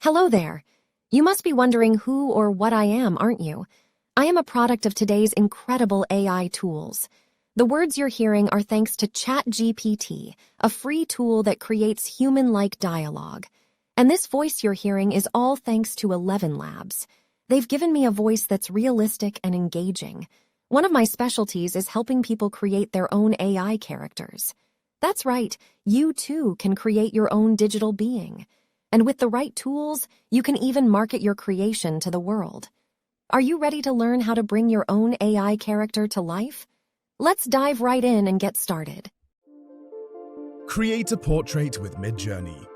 Hello there. You must be wondering who or what I am, aren't you? I am a product of today's incredible AI tools. The words you're hearing are thanks to ChatGPT, a free tool that creates human-like dialogue. And this voice you're hearing is all thanks to 11 Labs. They've given me a voice that's realistic and engaging. One of my specialties is helping people create their own AI characters. That's right, you too can create your own digital being. And with the right tools, you can even market your creation to the world. Are you ready to learn how to bring your own AI character to life? Let's dive right in and get started. Create a portrait with Midjourney.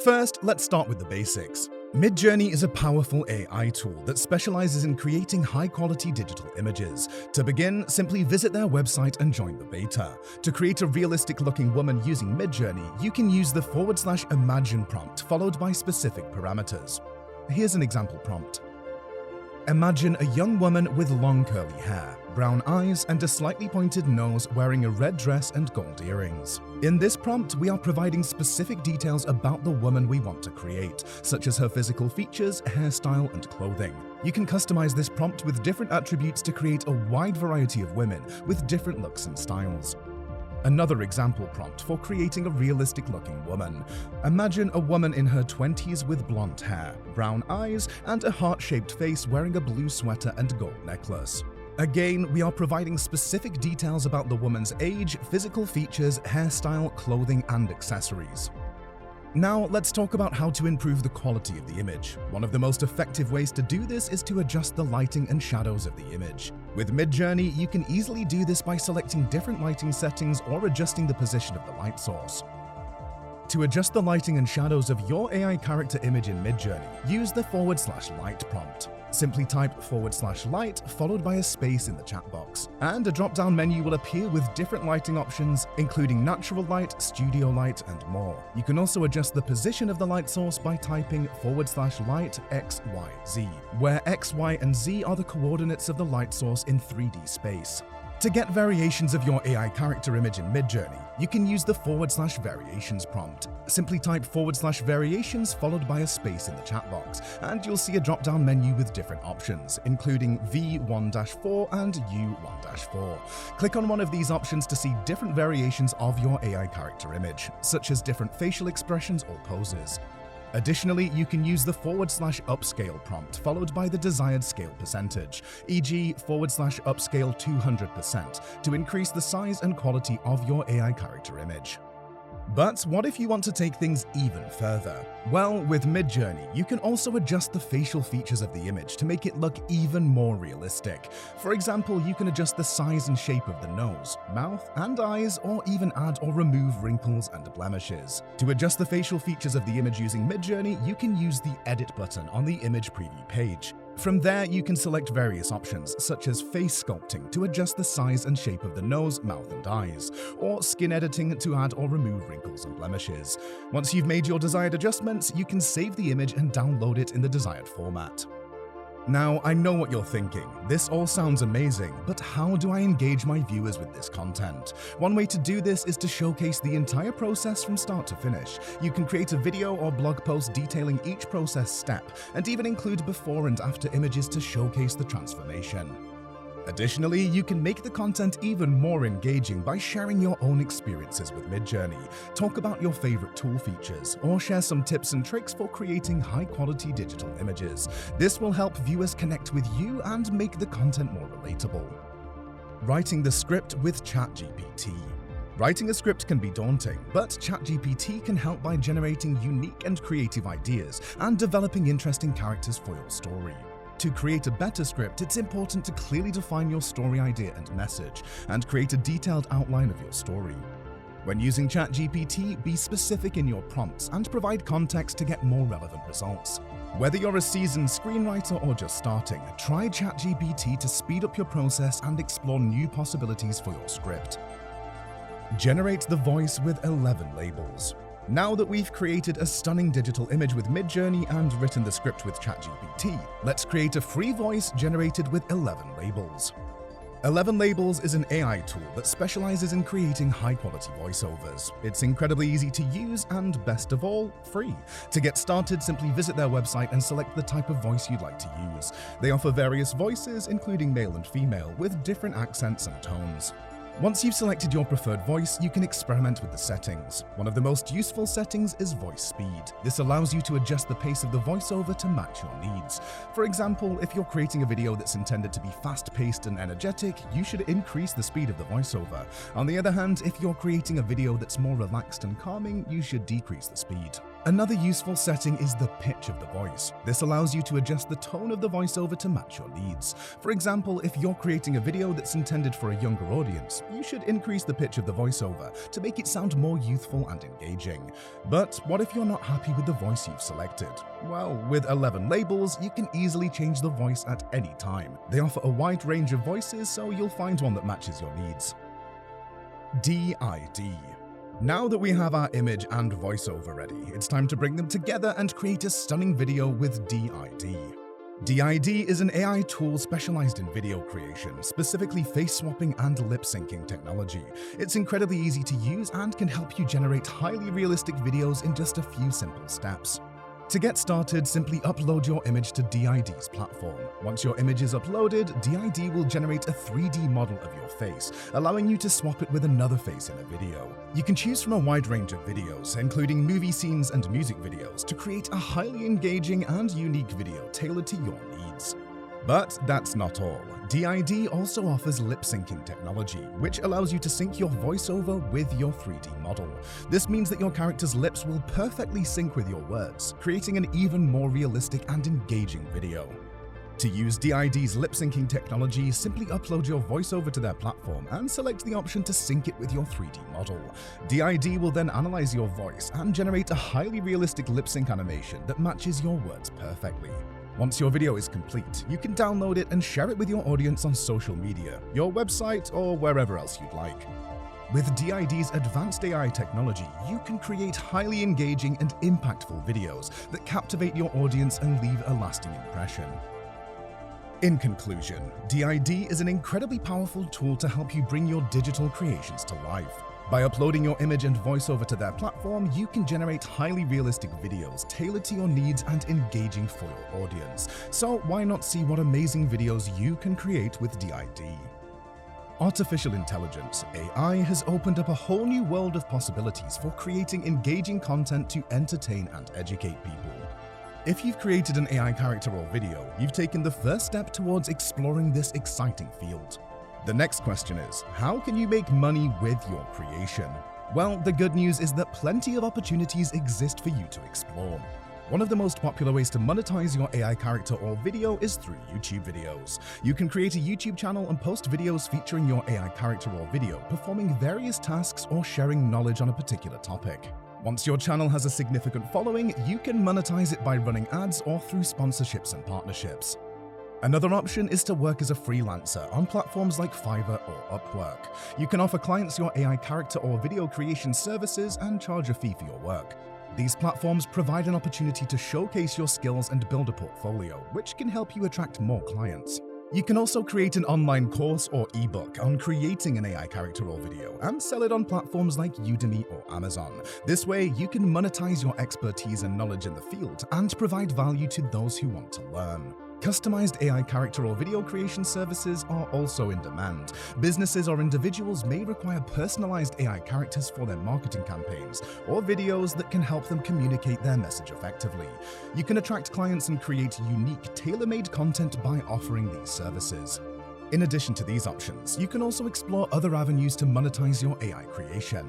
First, let's start with the basics. Midjourney is a powerful AI tool that specializes in creating high-quality digital images. To begin, simply visit their website and join the beta. To create a realistic-looking woman using Midjourney, you can use the /imagine prompt followed by specific parameters. Here's an example prompt. Imagine a young woman with long curly hair, brown eyes, and a slightly pointed nose wearing a red dress and gold earrings. In this prompt, we are providing specific details about the woman we want to create, such as her physical features, hairstyle, and clothing. You can customize this prompt with different attributes to create a wide variety of women with different looks and styles. Another example prompt for creating a realistic-looking woman. Imagine a woman in her 20s with blonde hair, brown eyes, and a heart-shaped face wearing a blue sweater and gold necklace. Again, we are providing specific details about the woman's age, physical features, hairstyle, clothing, and accessories. Now, let's talk about how to improve the quality of the image. One of the most effective ways to do this is to adjust the lighting and shadows of the image. With Midjourney, you can easily do this by selecting different lighting settings or adjusting the position of the light source. To adjust the lighting and shadows of your AI character image in Midjourney, use the /light prompt. Simply type /light followed by a space in the chat box, and a drop-down menu will appear with different lighting options, including natural light, studio light, and more. You can also adjust the position of the light source by typing /light x, y, z, where x, y, and z are the coordinates of the light source in 3D space. To get variations of your AI character image in Midjourney, you can use the /variations prompt. Simply type /variations followed by a space in the chat box, and you'll see a drop-down menu with different options, including V1-4 and U1-4. Click on one of these options to see different variations of your AI character image, such as different facial expressions or poses. Additionally, you can use the /upscale prompt followed by the desired scale percentage, e.g. /upscale 200% to increase the size and quality of your AI character image. But what if you want to take things even further? Well, with Midjourney, you can also adjust the facial features of the image to make it look even more realistic. For example, you can adjust the size and shape of the nose, mouth, and eyes, or even add or remove wrinkles and blemishes. To adjust the facial features of the image using Midjourney, you can use the Edit button on the image preview page. From there, you can select various options, such as face sculpting to adjust the size and shape of the nose, mouth, and eyes, or skin editing to add or remove wrinkles and blemishes. Once you've made your desired adjustments, you can save the image and download it in the desired format. Now, I know what you're thinking. This all sounds amazing, but how do I engage my viewers with this content? One way to do this is to showcase the entire process from start to finish. You can create a video or blog post detailing each process step, and even include before and after images to showcase the transformation. Additionally, you can make the content even more engaging by sharing your own experiences with Midjourney. Talk about your favorite tool features, or share some tips and tricks for creating high-quality digital images. This will help viewers connect with you and make the content more relatable. Writing the script with ChatGPT. Writing a script can be daunting, but ChatGPT can help by generating unique and creative ideas and developing interesting characters for your story. To create a better script, it's important to clearly define your story idea and message, and create a detailed outline of your story. When using ChatGPT, be specific in your prompts and provide context to get more relevant results. Whether you're a seasoned screenwriter or just starting, try ChatGPT to speed up your process and explore new possibilities for your script. Generate the voice with 11 labels. Now that we've created a stunning digital image with Midjourney and written the script with ChatGPT, let's create a free voice generated with 11 labels. 11 Labels is an AI tool that specializes in creating high-quality voiceovers. It's incredibly easy to use and, best of all, free. To get started, simply visit their website and select the type of voice you'd like to use. They offer various voices, including male and female, with different accents and tones. Once you've selected your preferred voice, you can experiment with the settings. One of the most useful settings is voice speed. This allows you to adjust the pace of the voiceover to match your needs. For example, if you're creating a video that's intended to be fast-paced and energetic, you should increase the speed of the voiceover. On the other hand, if you're creating a video that's more relaxed and calming, you should decrease the speed. Another useful setting is the pitch of the voice. This allows you to adjust the tone of the voiceover to match your needs. For example, if you're creating a video that's intended for a younger audience, you should increase the pitch of the voiceover to make it sound more youthful and engaging. But what if you're not happy with the voice you've selected? Well, with 11 Labels, you can easily change the voice at any time. They offer a wide range of voices, so you'll find one that matches your needs. DID. Now that we have our image and voiceover ready, it's time to bring them together and create a stunning video with DID. DID is an AI tool specialized in video creation, specifically face swapping and lip syncing technology. It's incredibly easy to use and can help you generate highly realistic videos in just a few simple steps. To get started, simply upload your image to DID's platform. Once your image is uploaded, DID will generate a 3D model of your face, allowing you to swap it with another face in a video. You can choose from a wide range of videos, including movie scenes and music videos, to create a highly engaging and unique video tailored to your needs. But that's not all. DID also offers lip syncing technology, which allows you to sync your voiceover with your 3D model. This means that your character's lips will perfectly sync with your words, creating an even more realistic and engaging video. To use DID's lip syncing technology, simply upload your voiceover to their platform and select the option to sync it with your 3D model. DID will then analyze your voice and generate a highly realistic lip sync animation that matches your words perfectly. Once your video is complete, you can download it and share it with your audience on social media, your website, or wherever else you'd like. With DID's advanced AI technology, you can create highly engaging and impactful videos that captivate your audience and leave a lasting impression. In conclusion, DID is an incredibly powerful tool to help you bring your digital creations to life. By uploading your image and voiceover to their platform, you can generate highly realistic videos tailored to your needs and engaging for your audience. So why not see what amazing videos you can create with DID? Artificial intelligence, AI, has opened up a whole new world of possibilities for creating engaging content to entertain and educate people. If you've created an AI character or video, you've taken the first step towards exploring this exciting field. The next question is, how can you make money with your creation? Well, the good news is that plenty of opportunities exist for you to explore. One of the most popular ways to monetize your AI character or video is through YouTube videos. You can create a YouTube channel and post videos featuring your AI character or video, performing various tasks or sharing knowledge on a particular topic. Once your channel has a significant following, you can monetize it by running ads or through sponsorships and partnerships. Another option is to work as a freelancer on platforms like Fiverr or Upwork. You can offer clients your AI character or video creation services and charge a fee for your work. These platforms provide an opportunity to showcase your skills and build a portfolio, which can help you attract more clients. You can also create an online course or ebook on creating an AI character or video and sell it on platforms like Udemy or Amazon. This way, you can monetize your expertise and knowledge in the field and provide value to those who want to learn. Customized AI character or video creation services are also in demand. Businesses or individuals may require personalized AI characters for their marketing campaigns or videos that can help them communicate their message effectively. You can attract clients and create unique, tailor-made content by offering these services. In addition to these options, you can also explore other avenues to monetize your AI creation.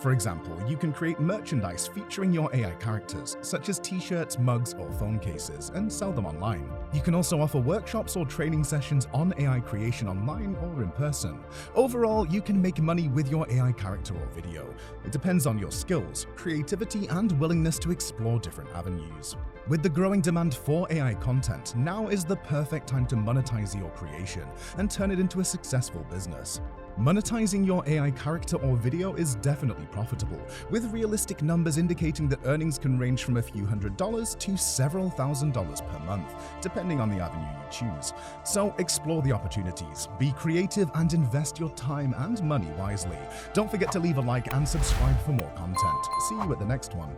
For example, you can create merchandise featuring your AI characters, such as t-shirts, mugs, or phone cases, and sell them online. You can also offer workshops or training sessions on AI creation online or in person. Overall, you can make money with your AI character or video. It depends on your skills, creativity, and willingness to explore different avenues. With the growing demand for AI content, now is the perfect time to monetize your creation and turn it into a successful business. Monetizing your AI character or video is definitely profitable, with realistic numbers indicating that earnings can range from a few $100s to several $1,000s per month, depending on the avenue you choose. So explore the opportunities, be creative, and invest your time and money wisely. Don't forget to leave a like and subscribe for more content. See you at the next one.